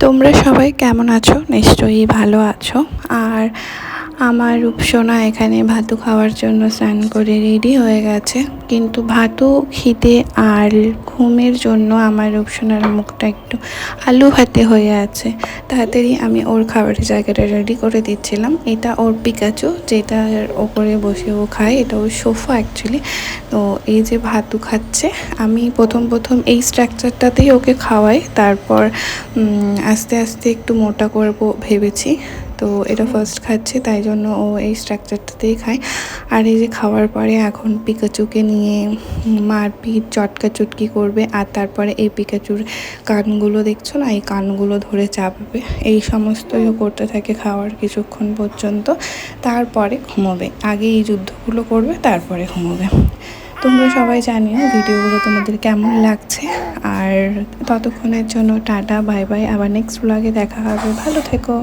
তোমরা সবাই কেমন আছো? নিশ্চয়ই ভালো আছো। আর আমার রূপসোনা এখানে ভাতু খাওয়ার জন্য স্নান করে রেডি হয়ে গেছে, কিন্তু ভাতু খিদে আর ঘুমের জন্য আমার রূপসোনার মুখটা একটু আলু ভাতে হয়ে আছে। তাড়াতাড়ি আমি ওর খাবারের জায়গাটা রেডি করে দিচ্ছিলাম। এটা ওর পিকাচু, যেটার ওপরে বসে ও খায়। এটা ওর সোফা অ্যাকচুয়ালি। তো এই যে ভাতু খাচ্ছে, আমি প্রথম এই স্ট্রাকচারটাতেই ওকে খাওয়াই, তারপর আস্তে আস্তে একটু মোটা করব ভেবেছি। তো এটা ফার্স্ট খাচ্ছে, তাই জন্য ও এই স্ট্রাকচারটাতেই খায়। আর এই যে খাওয়ার পরে এখন পিকাচুকে নিয়ে মারপিট চটকা চটকি করবে, আর তারপরে এই পিকাচুর কানগুলো দেখছো না, এই কানগুলো ধরে চাপবে। এই সমস্তই ও করতে থাকে খাওয়ার কিছুক্ষণ পর্যন্ত, তারপরে ঘুমোবে। আগে এই যুদ্ধগুলো করবে, তারপরে ঘুমোবে। তোমরা সবাই জানিও ভিডিওগুলো তোমাদের কেমন লাগছে। আর ততক্ষণের জন্য টাটা, বাই বাই। আবার নেক্সট ব্লগে দেখা হবে। ভালো থেকো।